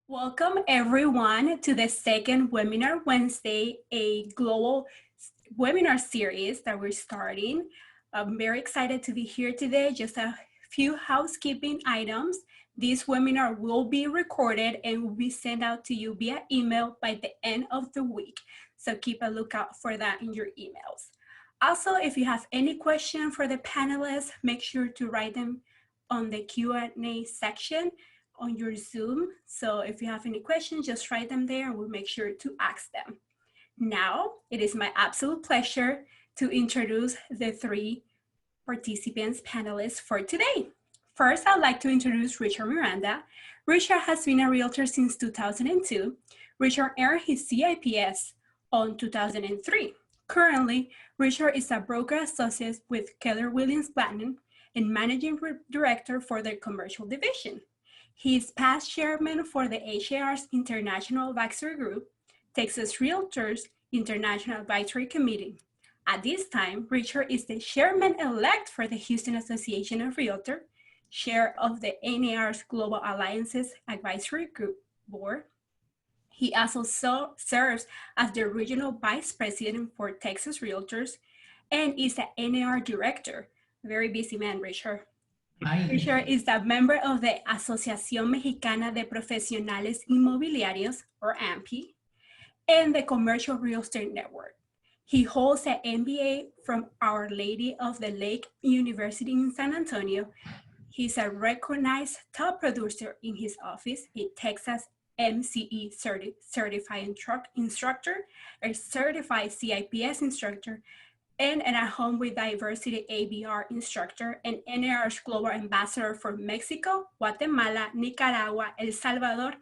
Welcome everyone to the second Webinar Wednesday, a global webinar series that we're starting. I'm very excited to be here today. Just a few housekeeping items. This webinar will be recorded and will be sent out to you via email by the end of the week. So keep a lookout for that in your emails. Also, if you have any question for the panelists, make sure to write them on the Q&A section on your Zoom. So if you have any questions, just write them there and we'll make sure to ask them. Now, it is my absolute pleasure to introduce the three participants, panelists for today. First, I'd like to introduce Richard Miranda. Richard has been a realtor since 2002. Richard earned his CIPS on 2003. Currently, Richard is a broker associate with Keller Williams Platinum and managing director for their commercial division. He is past chairman for the HAR's International Advisory Group, Texas Realtors International Advisory Committee. At this time, Richard is the chairman-elect for the Houston Association of Realtors, chair of the NAR's Global Alliances Advisory Group Board. He also serves as the regional vice president for Texas Realtors and is the NAR director. Very busy man, Richard. Richard is a member of the Asociación Mexicana de Profesionales Inmobiliarios, or AMPI, and the Commercial Real Estate Network. He holds an MBA from Our Lady of the Lake University in San Antonio. He's a recognized top producer in his office, a Texas MCE certified instructor, a certified CIPS instructor, and an At Home with Diversity ABR instructor, and NAR's Global Ambassador for Mexico, Guatemala, Nicaragua, El Salvador,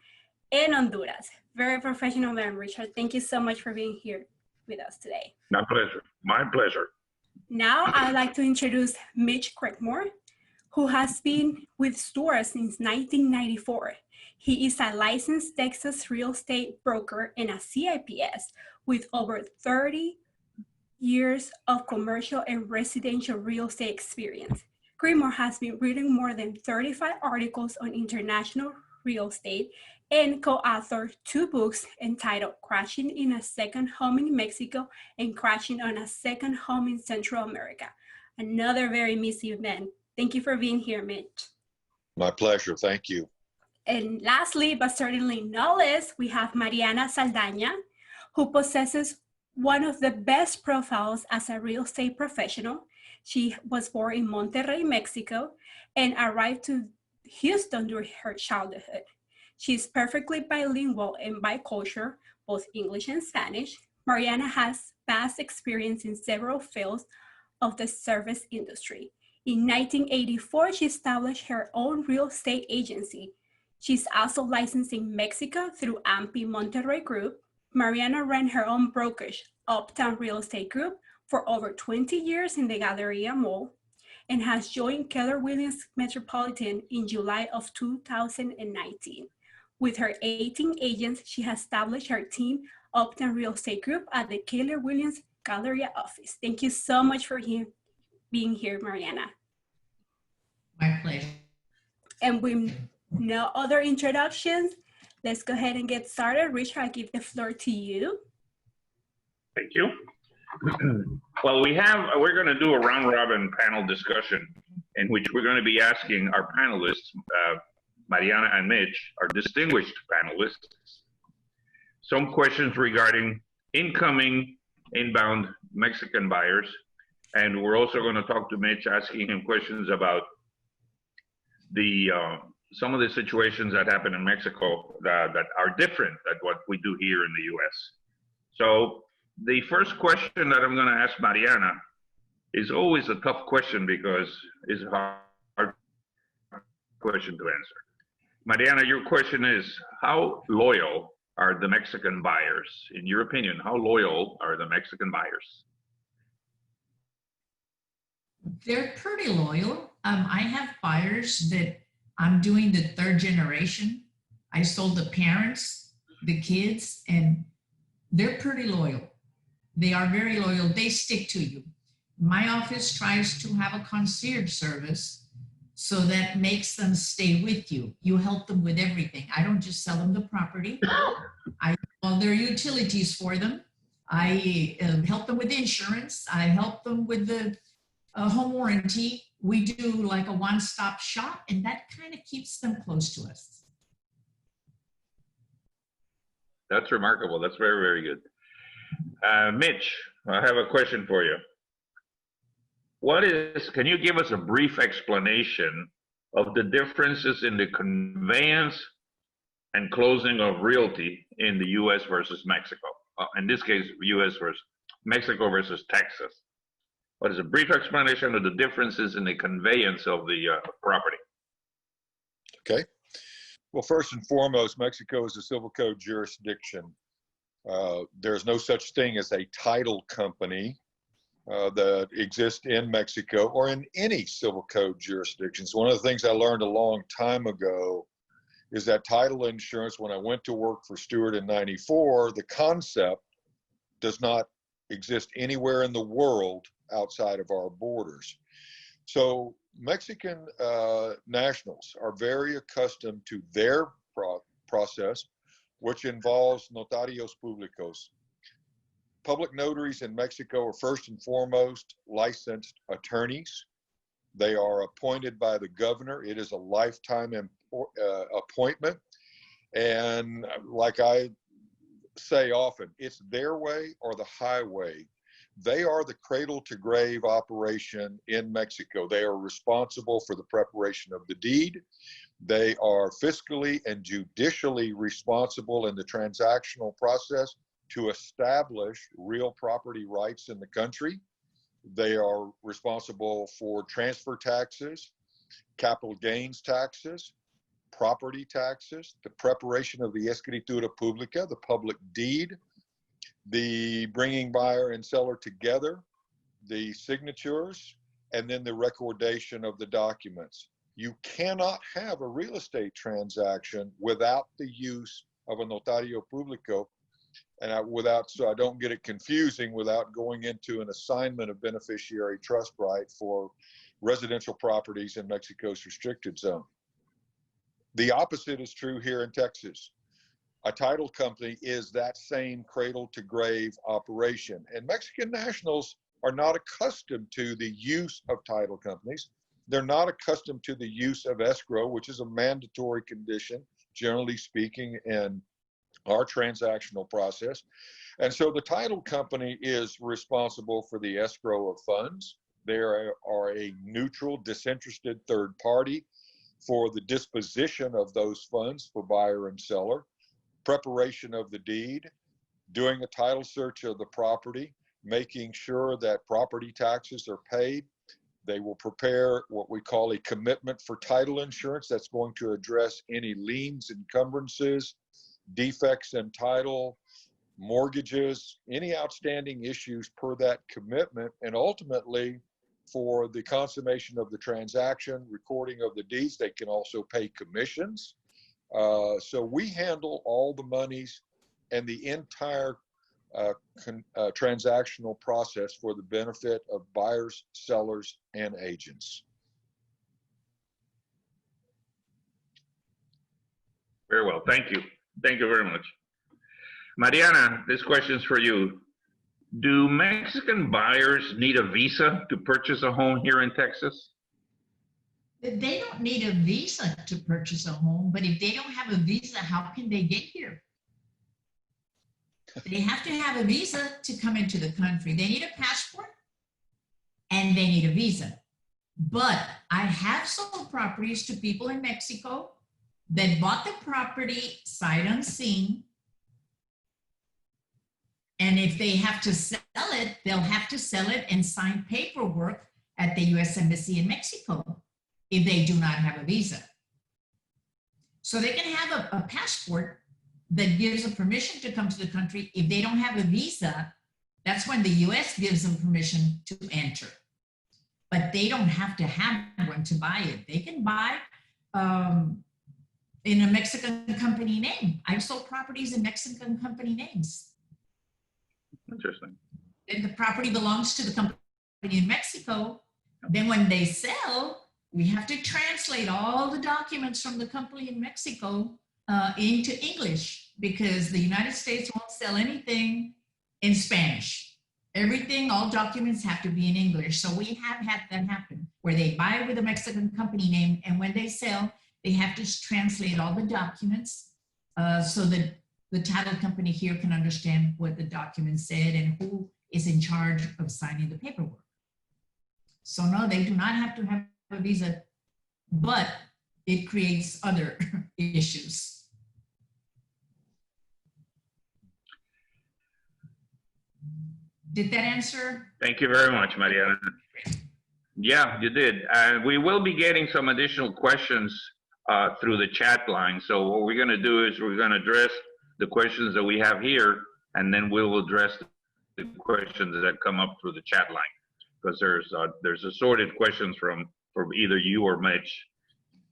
and Honduras. Very professional man, Richard. Thank you so much for being here with us today. My pleasure. My pleasure. Now, I'd like to introduce Mitch Craigmore, who has been with Stewart since 1994. He is a licensed Texas real estate broker and a CIPS with over 30 years of commercial and residential real estate experience. Craigmore has been reading more than 35 articles on international real estate and co-authored 2 books entitled Crashing in a Second Home in Mexico and Crashing on a Second Home in Central America. Another very busy man. Thank you for being here, Mitch. My pleasure. Thank you. And lastly, but certainly not least, we have Mariana Saldana, who possesses one of the best profiles as a real estate professional. She was born in Monterrey, Mexico, and arrived to Houston during her childhood. She's perfectly bilingual and bicultural, both English and Spanish. Mariana has vast experience in several fields of the service industry. In 1984, she established her own real estate agency. She's also licensed in Mexico through AMPI Monterrey Group. Mariana ran her own brokerage, Uptown Real Estate Group, for over 20 years in the Galleria Mall, and has joined Keller Williams Metropolitan in July of 2019. With her 18 agents, she has established her team, Uptown Real Estate Group, at the Keller Williams Galleria office. Thank you so much for being here, Mariana. My pleasure. And with no other introductions, let's go ahead and get started. Richard, I give the floor to you. Thank you. Well, we're going to do a round robin panel discussion in which we're going to be asking our panelists, Mariana and Mitch, our distinguished panelists, some questions regarding incoming inbound Mexican buyers. And we're also going to talk to Mitch, asking him questions about some of the situations that happen in Mexico that are different than what we do here in the US. So the first question that I'm going to ask Mariana is always a tough question because it's a hard question to answer. Mariana, your question is, how loyal are the Mexican buyers? In your opinion, how loyal are the Mexican buyers? They're pretty loyal. I have buyers that I'm doing the 3rd generation. I sold the parents, the kids, and they're pretty loyal. They are very loyal. They stick to you. My office tries to have a concierge service So that makes them stay with you. You help them with everything. I don't just sell them the property. I do all their utilities for them. I help them with insurance. I help them with the home warranty. We do like a one-stop shop, and that kind of keeps them close to us. That's remarkable. That's very, very good. Mitch, I have a question for you. Can you give us a brief explanation of the differences in the conveyance and closing of realty in the U.S. versus Mexico? In this case, U.S. versus Mexico versus Texas. What is a brief explanation of the differences in the conveyance of the property? Okay. Well, first and foremost, Mexico is a civil code jurisdiction. There's no such thing as a title company that exists in Mexico or in any civil code jurisdictions. One of the things I learned a long time ago is that title insurance, when I went to work for Stewart in '94, the concept does not exist anywhere in the world outside of our borders. So Mexican nationals are very accustomed to their process, which involves notarios públicos. Public notaries in Mexico are first and foremost licensed attorneys. They are appointed by the governor. It is a lifetime appointment. And like I say often, it's their way or the highway. They are the cradle to grave operation in Mexico. They are responsible for the preparation of the deed. They are fiscally and judicially responsible in the transactional process to establish real property rights in the country. They are responsible for transfer taxes, capital gains taxes, property taxes, the preparation of the escritura pública, the public deed, the bringing buyer and seller together, the signatures, and then the recordation of the documents. You cannot have a real estate transaction without the use of a notario público, and so I don't get it confusing, without going into an assignment of beneficiary trust right for residential properties in Mexico's restricted zone. The opposite is true here in Texas. A title company is that same cradle to grave operation. And Mexican nationals are not accustomed to the use of title companies. They're not accustomed to the use of escrow, which is a mandatory condition, generally speaking, in our transactional process. And so the title company is responsible for the escrow of funds. They are a neutral, disinterested third party for the disposition of those funds for buyer and seller, preparation of the deed, doing a title search of the property, making sure that property taxes are paid. They will prepare what we call a commitment for title insurance that's going to address any liens, encumbrances, defects in title, mortgages, any outstanding issues per that commitment, and ultimately for the consummation of the transaction, recording of the deeds. They can also pay commissions. So we handle all the monies and the entire transactional process for the benefit of buyers, sellers, and agents. Very well, thank you. Thank you very much. Mariana, this question is for you. Do Mexican buyers need a visa to purchase a home here in Texas? They don't need a visa to purchase a home, but if they don't have a visa, how can they get here? They have to have a visa to come into the country. They need a passport and they need a visa. But I have sold properties to people in Mexico that bought the property sight unseen. And if they have to sell it, they'll have to sell it and sign paperwork at the U.S. Embassy in Mexico if they do not have a visa. So they can have a passport that gives them permission to come to the country. If they don't have a visa, that's when the U.S. gives them permission to enter. But they don't have to have one to buy it. They can buy in a Mexican company name. I've sold properties in Mexican company names. Interesting. And the property belongs to the company in Mexico. Then when they sell, we have to translate all the documents from the company in Mexico into English, because the United States won't sell anything in Spanish. Everything, all documents have to be in English. So we have had that happen, where they buy with a Mexican company name, and when they sell, they have to translate all the documents so that the title company here can understand what the document said and who is in charge of signing the paperwork. So no, they do not have to have a visa, but it creates other issues. Did that answer? Thank you very much, Mariana. Yeah, you did. And we will be getting some additional questions through the chat line. So what we're going to do is we're going to address the questions that we have here, and then we'll address the questions that come up through the chat line, because there's assorted questions from either you or Mitch.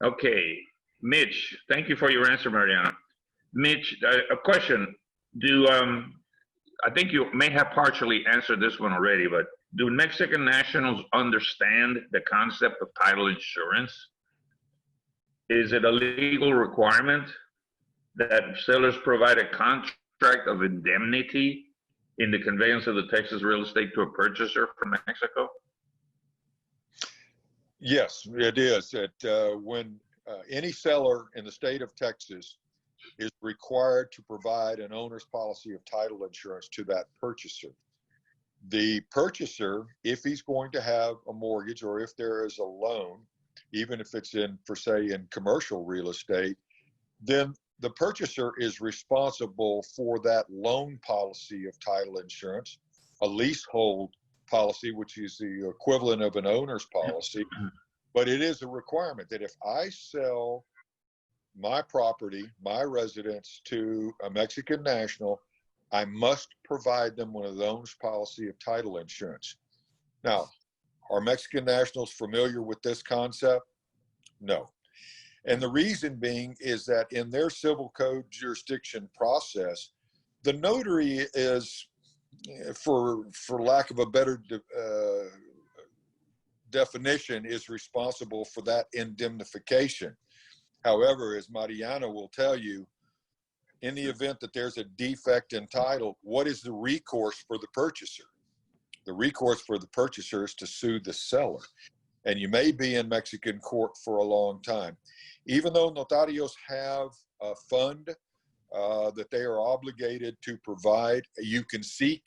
Okay, Mitch, thank you for your answer, Mariana. Mitch, a question. I think you may have partially answered this one already, but do Mexican nationals understand the concept of title insurance? Is it a legal requirement that sellers provide a contract of indemnity in the conveyance of the Texas real estate to a purchaser from Mexico? Yes, it is. When any seller in the state of Texas is required to provide an owner's policy of title insurance to that purchaser. The purchaser, if he's going to have a mortgage or if there is a loan, even if it's in commercial real estate, then the purchaser is responsible for that loan policy of title insurance, a leasehold policy, which is the equivalent of an owner's policy. But it is a requirement that if I sell my property, my residence to a Mexican national, I must provide them one of the owner's policy of title insurance. Now, are Mexican nationals familiar with this concept? No. And the reason being is that in their civil code jurisdiction process, the notary is, for lack of a better definition, is responsible for that indemnification. However, as Mariana will tell you, in the event that there's a defect in title, what is the recourse for the purchaser? The recourse for the purchaser is to sue the seller. And you may be in Mexican court for a long time. Even though notarios have a fund that they are obligated to provide, you can seek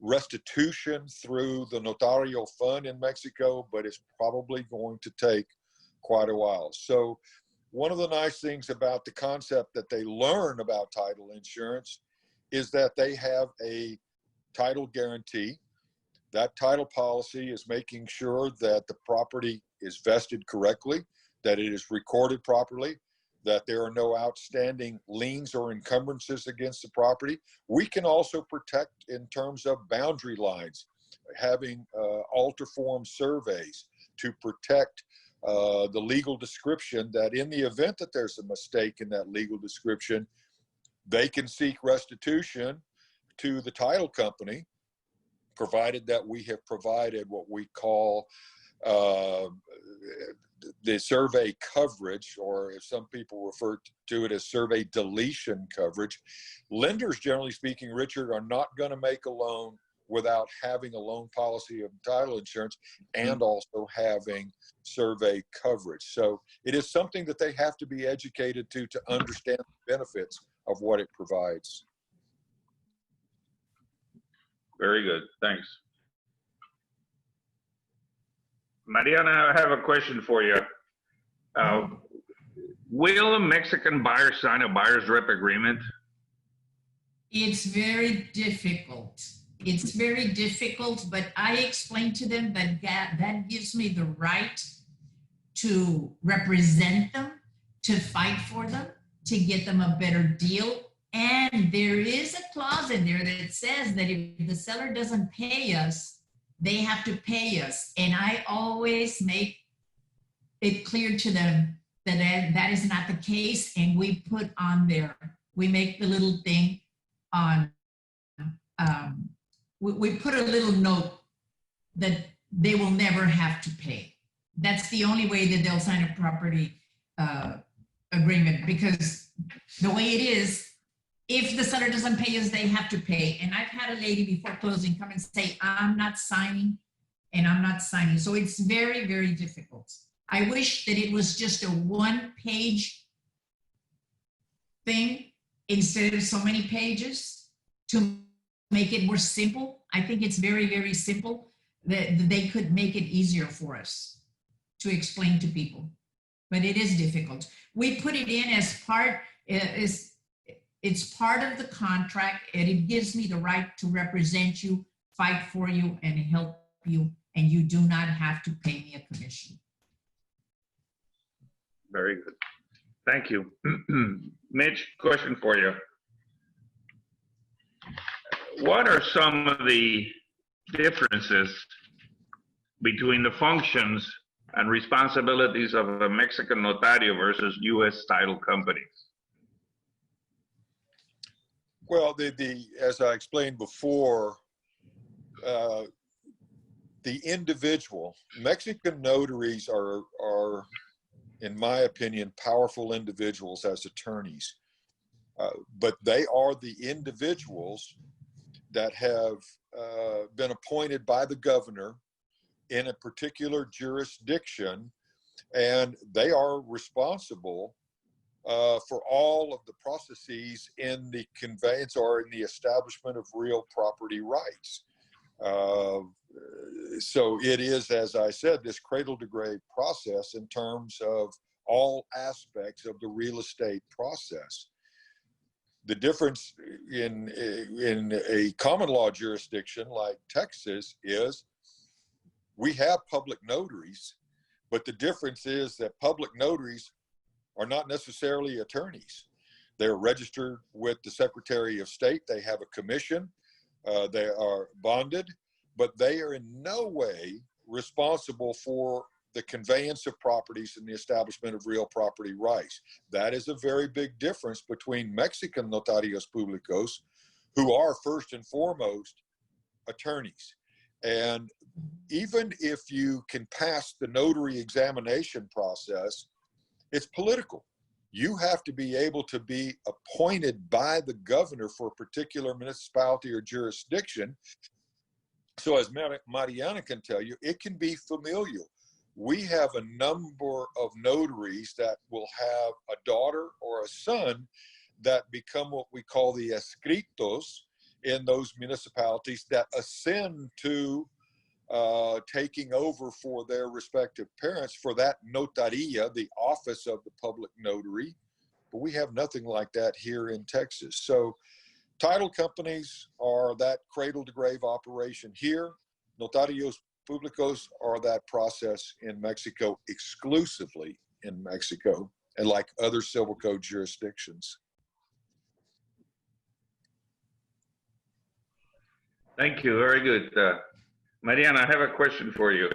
restitution through the notarial fund in Mexico, but it's probably going to take quite a while. So one of the nice things about the concept that they learn about title insurance is that they have a title guarantee. That title policy is making sure that the property is vested correctly, that it is recorded properly, that there are no outstanding liens or encumbrances against the property. We can also protect in terms of boundary lines, having alter form surveys to protect the legal description, that in the event that there's a mistake in that legal description, they can seek restitution to the title company, provided that we have provided what we call the survey coverage, or if some people refer to it as survey deletion coverage. Lenders, generally speaking, Richard, are not going to make a loan without having a loan policy of title insurance and also having survey coverage. So it is something that they have to be educated to understand the benefits of what it provides. Very good, thanks. Mariana, I have a question for you. Will a Mexican buyer sign a buyer's rep agreement? It's very difficult. It's very difficult, but I explained to them that that gives me the right to represent them, to fight for them, to get them a better deal. And there is a clause in there that says that if the seller doesn't pay us, they have to pay us. And I always make it clear to them that that is not the case. And we put on there, we make the little thing on, we put a little note that they will never have to pay. That's the only way that they'll sign a property agreement, because the way it is, if the seller doesn't pay us, they have to pay. And I've had a lady before closing come and say, I'm not signing, and I'm not signing. So it's very, very difficult. I wish that it was just a one-page thing instead of so many pages to make it more simple. I think it's very, very simple, that they could make it easier for us to explain to people. But it is difficult. We put it in as part, it's part of the contract, and it gives me the right to represent you, fight for you, and help you, and you do not have to pay me a commission. Very good. Thank you. Mitch, question for you. What are some of the differences between the functions and responsibilities of a Mexican notario versus U.S. title companies? Well, as I explained before, the individual Mexican notaries are, in my opinion, powerful individuals as attorneys, but they are the individuals that have been appointed by the governor in a particular jurisdiction, and they are responsible for all of the processes in the conveyance or in the establishment of real property rights. So it is, as I said, this cradle to grave process in terms of all aspects of the real estate process. The difference in a common law jurisdiction like Texas is we have public notaries, but the difference is that public notaries are not necessarily attorneys. They're registered with the Secretary of State. They have a commission. They are bonded, but they are in no way responsible for the conveyance of properties and the establishment of real property rights. That is a very big difference between Mexican notarios públicos, who are first and foremost attorneys. And even if you can pass the notary examination process, it's political. You have to be able to be appointed by the governor for a particular municipality or jurisdiction. So as Mariana can tell you, it can be familial. We have a number of notaries that will have a daughter or a son that become what we call the escritos in those municipalities that ascend to taking over for their respective parents for that notaria, the office of the public notary. But we have nothing like that here in Texas. So title companies are that cradle to grave operation here. Notarios públicos are that process in Mexico, exclusively in Mexico, and like other civil code jurisdictions. Thank you. Very good. Mariana, I have a question for you.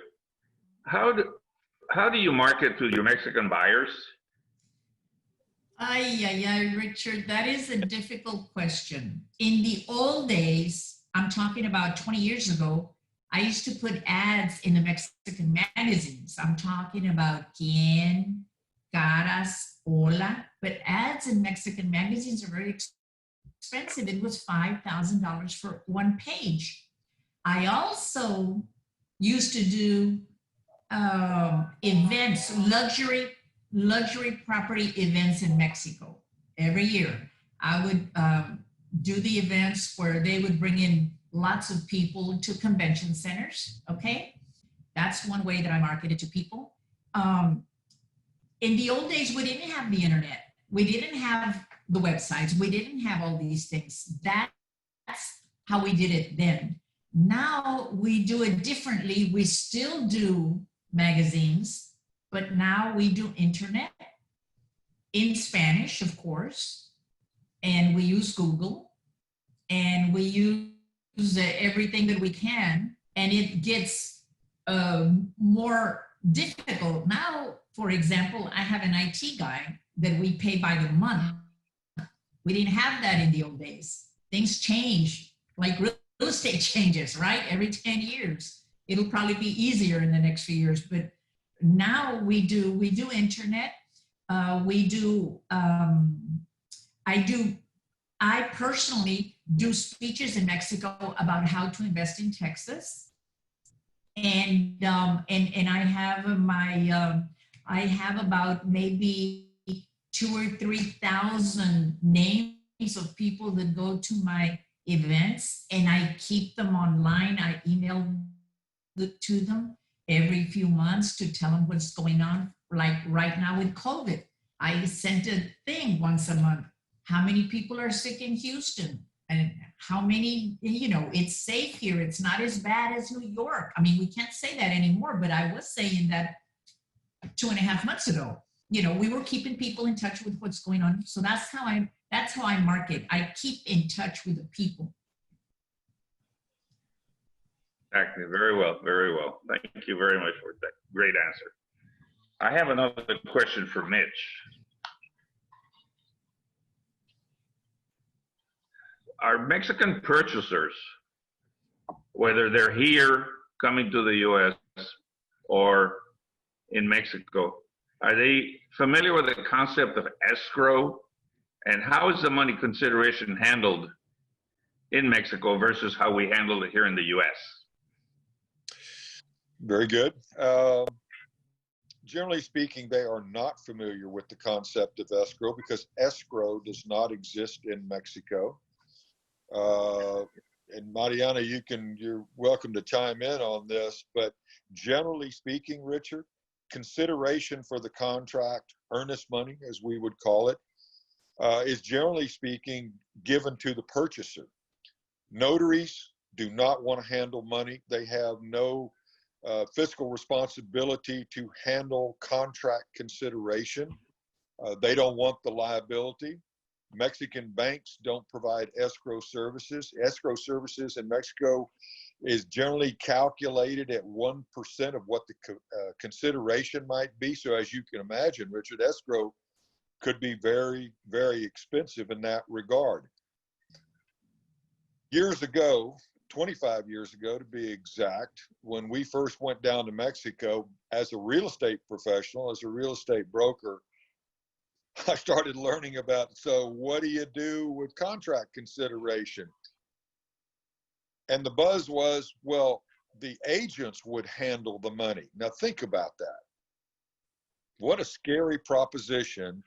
How do you market to your Mexican buyers? Richard, that is a difficult question. In the old days, I'm talking about 20 years ago, I used to put ads in the Mexican magazines. I'm talking about Quién, Caras, Hola, but ads in Mexican magazines are very expensive. It was $5,000 for one page. I also used to do events, luxury property events in Mexico every year. I would do the events where they would bring in lots of people to convention centers, okay? That's one way that I marketed to people. In the old days, we didn't have the internet. We didn't have the websites. We didn't have all these things. That's how we did it then. Now we do it differently. We still do magazines, but now we do internet in Spanish, of course, and we use Google, and we use everything that we can, and it gets more difficult. Now, for example, I have an IT guy that we pay by the month. We didn't have that in the old days. Things change, like real estate changes, right? Every 10 years. It'll probably be easier in the next few years, but now we do internet. I personally do speeches in Mexico about how to invest in Texas. And I have I have about maybe 2,000 or 3,000 names of people that go to my events, and I keep them online. I email to them every few months to tell them what's going on. Like right now with COVID, I sent a thing once a month. How many people are sick in Houston? And how many, it's safe here. It's not as bad as New York. I mean, we can't say that anymore, but I was saying that 2.5 months ago. We were keeping people in touch with what's going on. So that's how I market. I keep in touch with the people. Exactly. Very well. Very well. Thank you very much for that. Great answer. I have another question for Mitch. Are Mexican purchasers, whether they're here coming to the U.S. or in Mexico, are they familiar with the concept of escrow? And how is the money consideration handled in Mexico versus how we handle it here in the U.S.? Very good. Generally speaking, they are not familiar with the concept of escrow because escrow does not exist in Mexico. And Mariana, you're welcome to chime in on this, but generally speaking, Richard, consideration for the contract, earnest money, as we would call it, is generally speaking given to the purchaser. Notaries do not want to handle money. They have no fiscal responsibility to handle contract consideration. They don't want the liability. Mexican banks don't provide escrow services. Escrow services in Mexico is generally calculated at 1% of what the consideration might be. So as you can imagine, Richard, escrow could be very, very expensive in that regard. Years ago, 25 years ago to be exact, when we first went down to Mexico as a real estate professional, as a real estate broker, I started learning about, so what do you do with contract consideration? And the buzz was, well, the agents would handle the money. Now think about that. What a scary proposition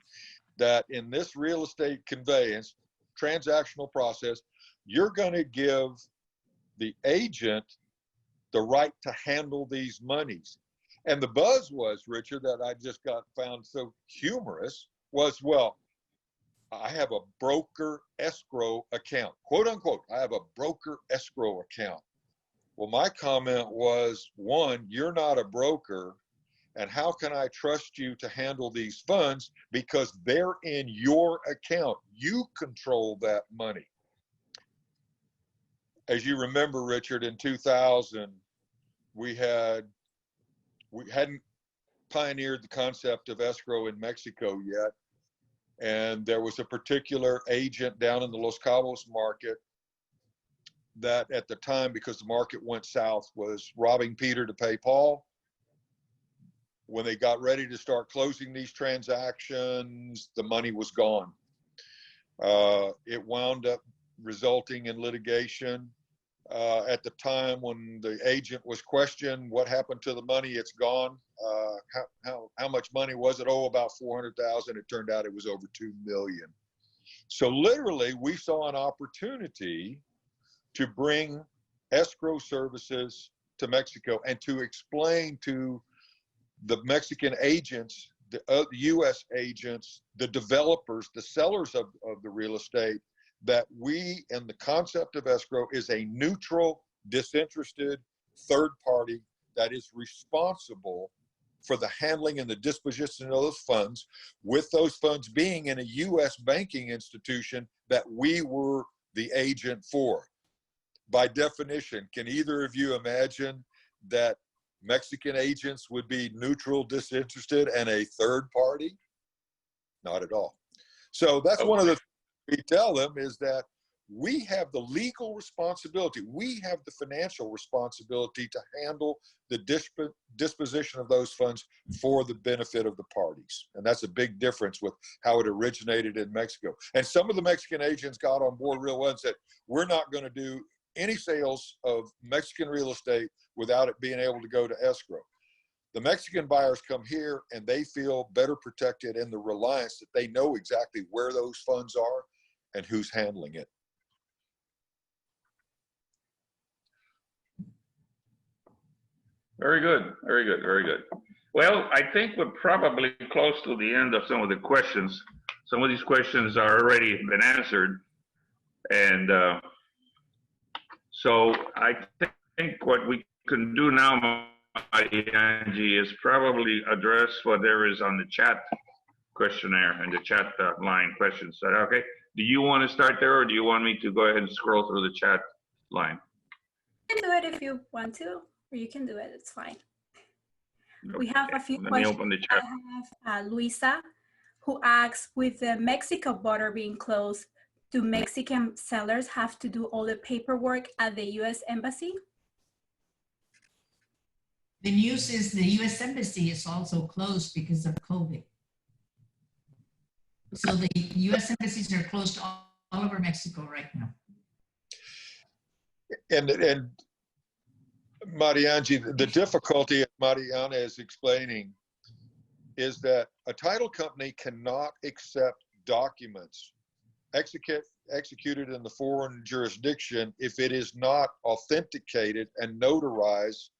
that in this real estate conveyance, transactional process, you're going to give the agent the right to handle these monies. And the buzz was, Richard, that I just found so humorous was, well, I have a broker escrow account, quote unquote. I have a broker escrow account. Well, my comment was, one, you're not a broker, and how can I trust you to handle these funds because they're in your account? You control that money. As you remember, Richard, in 2000, we hadn't pioneered the concept of escrow in Mexico yet. And there was a particular agent down in the Los Cabos market that at the time, because the market went south, was robbing Peter to pay Paul. When they got ready to start closing these transactions, the money was gone. It wound up resulting in litigation. At the time when the agent was questioned, what happened to the money? It's gone. How much money was it? Oh, about 400,000. It turned out it was over 2 million. So literally, we saw an opportunity to bring escrow services to Mexico and to explain to the Mexican agents, the U.S. agents, the developers, the sellers of the real estate, that we, and the concept of escrow is a neutral, disinterested third party that is responsible for the handling and the disposition of those funds, with those funds being in a U.S. banking institution that we were the agent for. By definition, can either of you imagine that Mexican agents would be neutral, disinterested, and a third party? Not at all. So that's one of the things we tell them, is that we have the legal responsibility. We have the financial responsibility to handle the disposition of those funds for the benefit of the parties. And that's a big difference with how it originated in Mexico. And some of the Mexican agents got on board real well and said, we're not going to do any sales of Mexican real estate without it being able to go to escrow. The Mexican buyers come here and they feel better protected in the reliance that they know exactly where those funds are and who's handling it. Very good, very good, very good. Well, I think we're probably close to the end of some of the questions. Some of these questions are already been answered. And so I think what we can do now, Angie, is probably address what there is on the chat questionnaire and the chat line questions. Is that okay? Do you want to start there, or do you want me to go ahead and scroll through the chat line? You can do it if you want to, or you can do it. It's fine. Okay. We have a few Let questions. me open the chat. I have Luisa, who asks, with the Mexico border being closed, do Mexican sellers have to do all the paperwork at the U.S. Embassy? The news is the U.S. Embassy is also closed because of COVID. So the U.S. embassies are closed all over Mexico right now. And Marianji, the difficulty Mariana is explaining is that a title company cannot accept documents executed in the foreign jurisdiction if it is not authenticated and notarized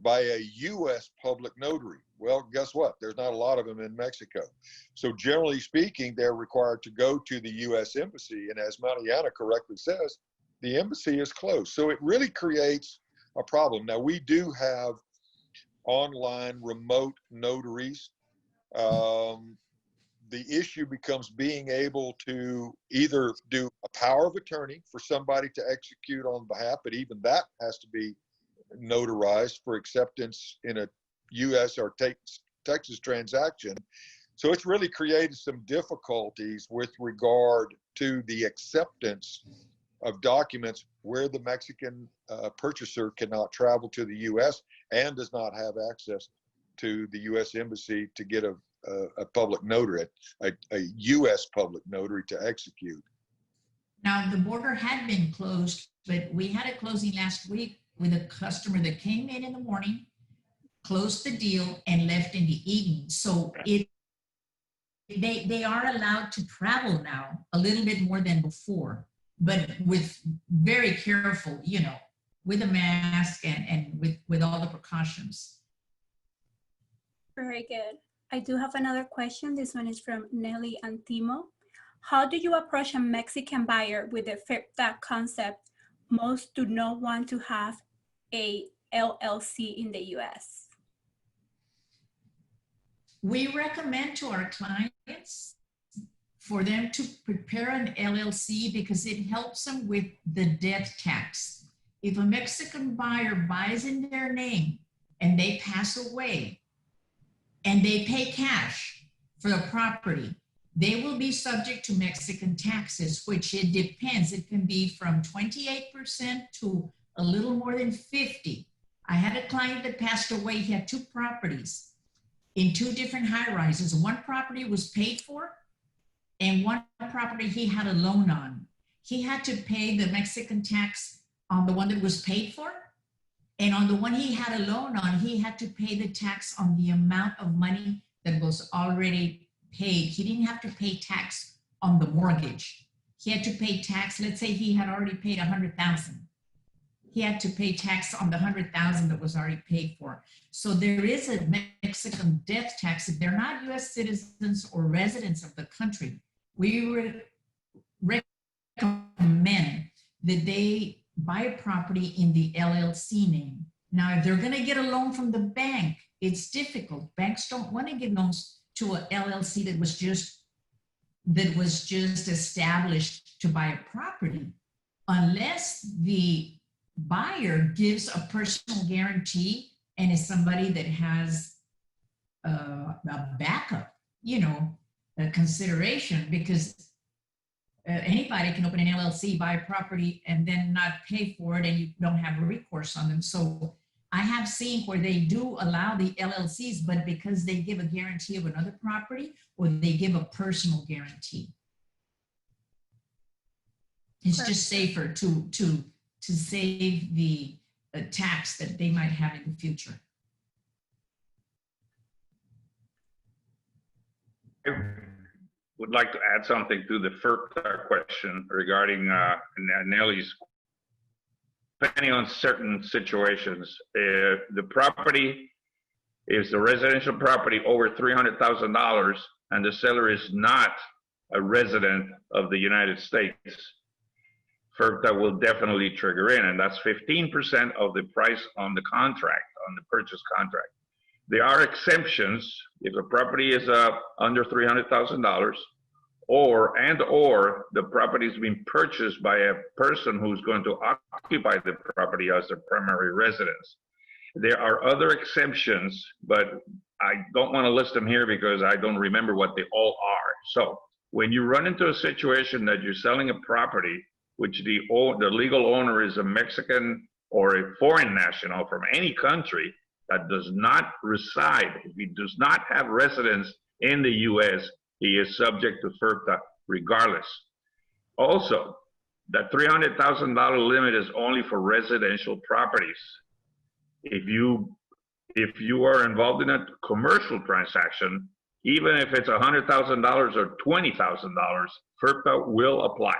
by a U.S. public notary. Well, guess what? There's not a lot of them in Mexico. So generally speaking, they're required to go to the U.S. Embassy. And as Mariana correctly says, the embassy is closed. So it really creates a problem. Now, we do have online remote notaries. The issue becomes being able to either do a power of attorney for somebody to execute on behalf, but even that has to be notarized for acceptance in a U.S. or Texas transaction. So it's really created some difficulties with regard to the acceptance of documents where the Mexican purchaser cannot travel to the U.S. and does not have access to the U.S. Embassy to get a public notary, a U.S. public notary to execute. Now, the border had been closed, but we had a closing last week with a customer that came in the morning, closed the deal, and left in the evening. So they are allowed to travel now a little bit more than before, but with very careful, you know, with a mask and with all the precautions. Very good. I do have another question. This one is from Nelly Antimo. How do you approach a Mexican buyer with that concept? Most do not want to have a LLC in the US. We recommend to our clients for them to prepare an LLC because it helps them with the death tax. If a Mexican buyer buys in their name and they pass away and they pay cash for the property, they will be subject to Mexican taxes, which it depends. It can be from 28% to a little more than 50. I had a client that passed away. He had two properties in two different high rises. One property was paid for and one property he had a loan on. He had to pay the Mexican tax on the one that was paid for. And on the one he had a loan on, he had to pay the tax on the amount of money that was already paid. He didn't have to pay tax on the mortgage. He had to pay tax. Let's say he had already paid $100,000. He had to pay tax on the $100,000 that was already paid for. So there is a Mexican death tax. If they're not U.S. citizens or residents of the country, we would recommend that they buy a property in the LLC name. Now, if they're going to get a loan from the bank, it's difficult. Banks don't want to give loans to an LLC that was just established to buy a property, unless the buyer gives a personal guarantee and is somebody that has a backup, you know, a consideration, because anybody can open an LLC, buy a property, and then not pay for it, and you don't have a recourse on them. So I have seen where they do allow the LLCs, but because they give a guarantee of another property, or they give a personal guarantee. It's just safer to save the tax that they might have in the future. I would like to add something to the FERPTA question regarding Nelly's. Depending on certain situations, if the property is a residential property over $300,000 and the seller is not a resident of the United States, FERPTA will definitely trigger in, and that's 15% of the price on the contract, on the purchase contract. There are exemptions if the property is under $300,000 or the property is being purchased by a person who's going to occupy the property as their primary residence. There are other exemptions, but I don't want to list them here because I don't remember what they all are. So when you run into a situation that you're selling a property which the legal owner is a Mexican or a foreign national from any country that does not reside, if he does not have residence in the U.S., he is subject to FERPTA regardless. Also, that $300,000 limit is only for residential properties. If you are involved in a commercial transaction, even if it's $100,000 or $20,000, FERPTA will apply.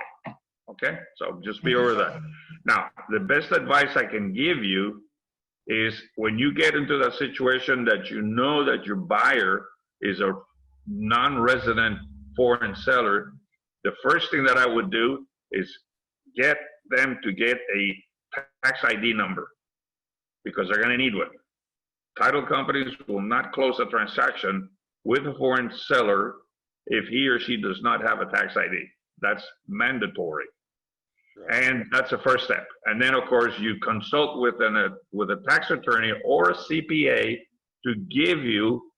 Okay, so just be aware of that. Now, the best advice I can give you is when you get into that situation that you know that your buyer is a non-resident foreign seller, the first thing that I would do is get them to get a tax ID number because they're going to need one. Title companies will not close a transaction with a foreign seller if he or she does not have a tax ID. That's mandatory. And that's the first step. And then, of course, you consult with a tax attorney or a CPA to give you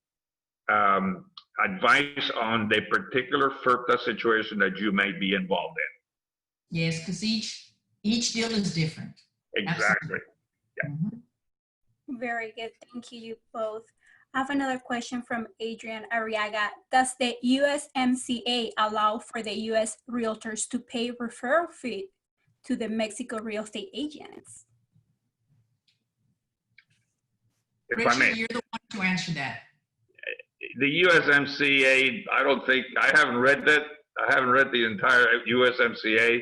advice on the particular FERPTA situation that you may be involved in. Yes, because each deal is different. Exactly. Yeah. Mm-hmm. Very good. Thank you both. I have another question from Adrian Arriaga. Does the USMCA allow for the U.S. Realtors to pay referral fee to the Mexico real estate agents? Richard, you're the one to answer that. The USMCA, I haven't read that. I haven't read the entire USMCA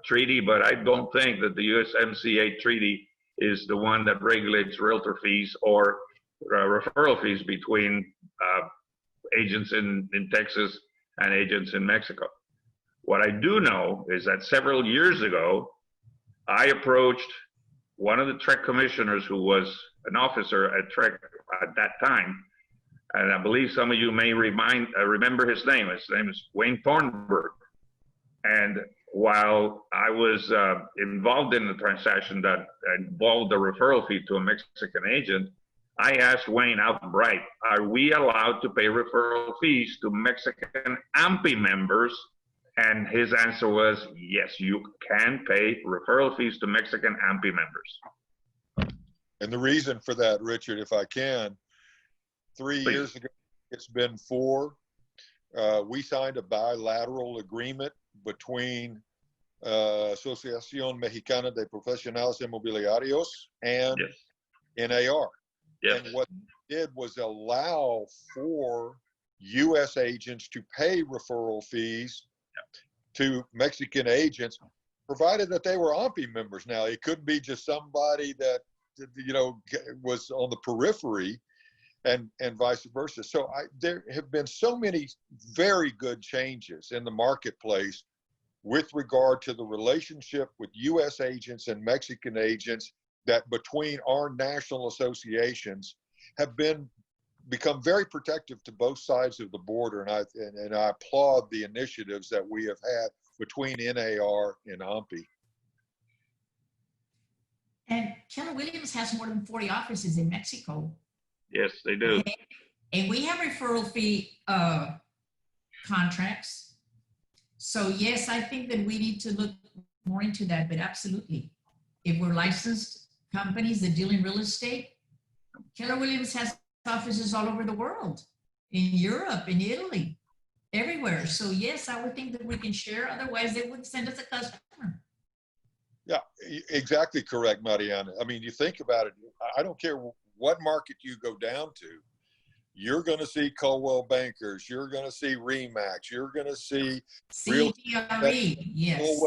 treaty, but I don't think that the USMCA treaty is the one that regulates realtor fees or referral fees between agents in Texas and agents in Mexico. What I do know is that several years ago, I approached one of the TREC commissioners who was an officer at TREC at that time, and I believe some of you may remember his name. His name is Wayne Thornburg. And while I was involved in the transaction that involved the referral fee to a Mexican agent, I asked Wayne outright, are we allowed to pay referral fees to Mexican AMPI members? And his answer was, yes, you can pay referral fees to Mexican AMPI members. And the reason for that, Richard, if I can, 3 years ago, it's been 4, we signed a bilateral agreement between Asociación Mexicana de Profesionales Inmobiliarios and NAR. Yes. And what it did was allow for U.S. agents to pay referral fees to Mexican agents, provided that they were AMPI members. Now, it couldn't be just somebody that, was on the periphery and vice versa. So there have been so many very good changes in the marketplace with regard to the relationship with U.S. agents and Mexican agents that between our national associations have become very protective to both sides of the border. And I applaud the initiatives that we have had between NAR and AMPI. And Keller Williams has more than 40 offices in Mexico. Yes, they do. And we have referral fee contracts. So yes, I think that we need to look more into that, but absolutely. If we're licensed companies that deal in real estate, Keller Williams has offices all over the world, in Europe, in Italy, everywhere. So yes, I would think that we can share. Otherwise, they wouldn't send us a customer. Yeah, exactly correct, Mariana. I mean, you think about it, I don't care what market you go down to, you're going to see Coldwell Bankers, you're going to see Remax, you're going to see CBRE, yes.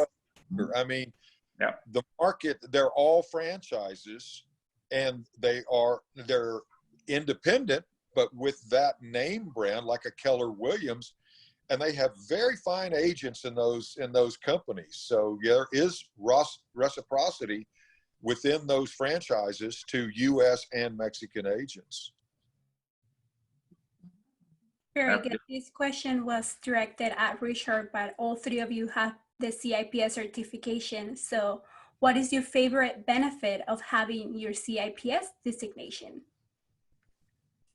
I mean, yeah. The market, they're all franchises, and they're independent, but with that name brand like a Keller Williams, and they have very fine agents in those companies. So there is reciprocity within those franchises to U.S. and Mexican agents. Very good. This question was directed at Richard, but all three of you have the CIPS certification. So what is your favorite benefit of having your CIPS designation?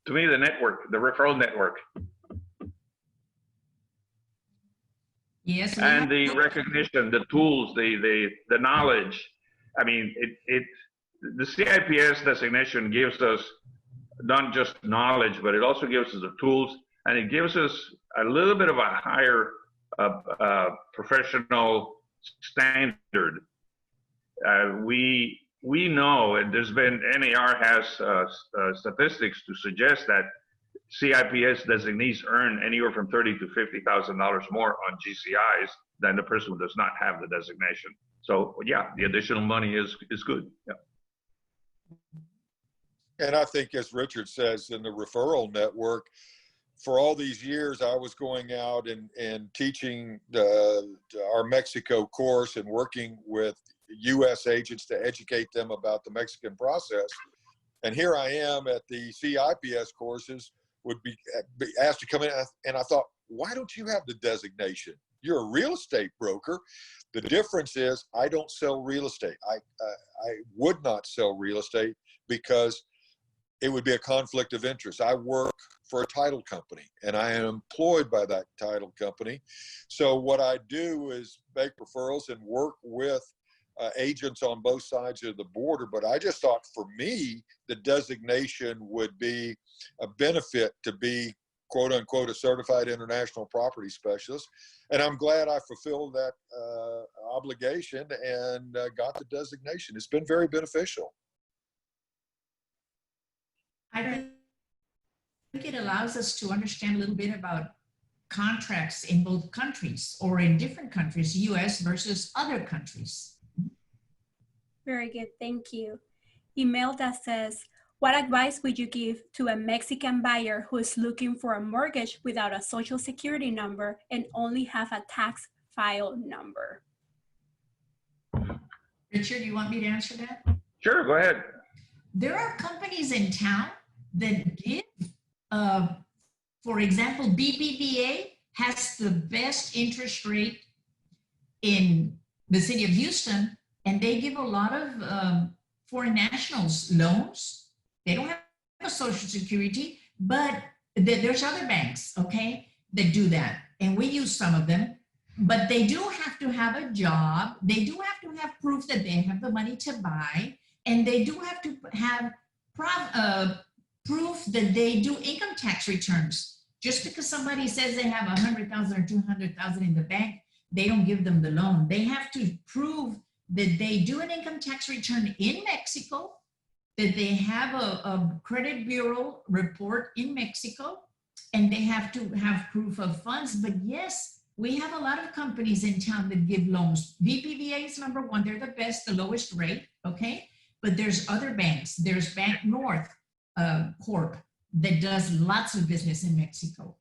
To me, the network, the referral network. Yes. And the recognition, the tools, the knowledge. I mean, the CIPS designation gives us not just knowledge, but it also gives us the tools, and it gives us a little bit of a higher professional standard. We know, and there's been, NAR has statistics to suggest that CIPS designees earn anywhere from $30,000 to $50,000 more on GCIs than the person who does not have the designation. So yeah, the additional money is good. Yeah. And I think, as Richard says, in the referral network, for all these years, I was going out and teaching our Mexico course and working with U.S. agents to educate them about the Mexican process. And here I am at the CIPS courses, would be asked to come in, and I thought, why don't you have the designation? You're a real estate broker. The difference is I don't sell real estate. I would not sell real estate because it would be a conflict of interest. I work for a title company, and I am employed by that title company. So what I do is make referrals and work with agents on both sides of the border. But I just thought, for me, the designation would be a benefit to be, quote unquote, a certified international property specialist. And I'm glad I fulfilled that obligation and got the designation. It's been very beneficial. I think it allows us to understand a little bit about contracts in both countries or in different countries, US versus other countries. Very good, thank you. Imelda says, what advice would you give to a Mexican buyer who is looking for a mortgage without a social security number and only have a tax file number? Richard, you want me to answer that? Sure, go ahead. There are companies in town that give, for example, BBVA has the best interest rate in the city of Houston, and they give a lot of foreign nationals loans. They don't have a social security, but there's other banks, okay, that do that. And we use some of them, but they do have to have a job. They do have to have proof that they have the money to buy. And they do have to have proof that they do income tax returns. Just because somebody says they have 100,000 or 200,000 in the bank, they don't give them the loan. They have to prove that they do an income tax return in Mexico, that they have a credit bureau report in Mexico, and they have to have proof of funds. But yes, we have a lot of companies in town that give loans. BBVA is number one. They're the best, the lowest rate, okay? But there's other banks. There's Bank North Corp that does lots of business in Mexico.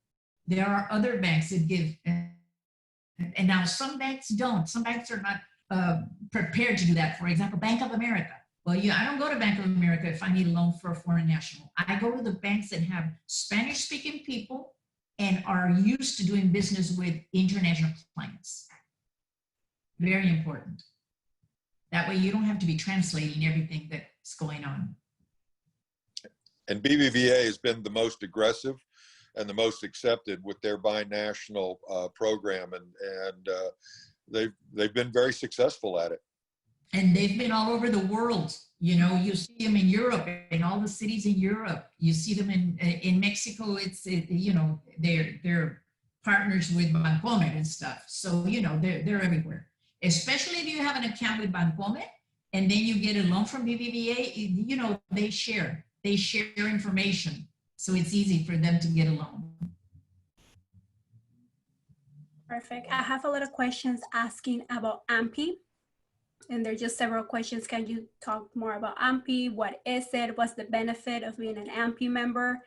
There are other banks that give, and now some banks don't. Some banks are not prepared to do that. For example, Bank of America. Well, yeah, I don't go to Bank of America if I need a loan for a foreign national. I go to the banks that have Spanish-speaking people and are used to doing business with international clients. Very important. That way you don't have to be translating everything that's going on. And BBVA has been the most aggressive. and the most accepted with their binational program, and they've been very successful at it. And they've been all over the world. You know, you see them in Europe, in all the cities in Europe. You see them in Mexico. You know, they're partners with Bancomer and stuff. So, you know, they're everywhere. Especially if you have an account with Bancomer and then you get a loan from BBVA, you know, they share information. So it's easy for them to get a loan. Perfect. I have a lot of questions asking about AMPI. And there are just several questions. Can you talk more about AMPI? What is it? What's the benefit of being an AMPI member?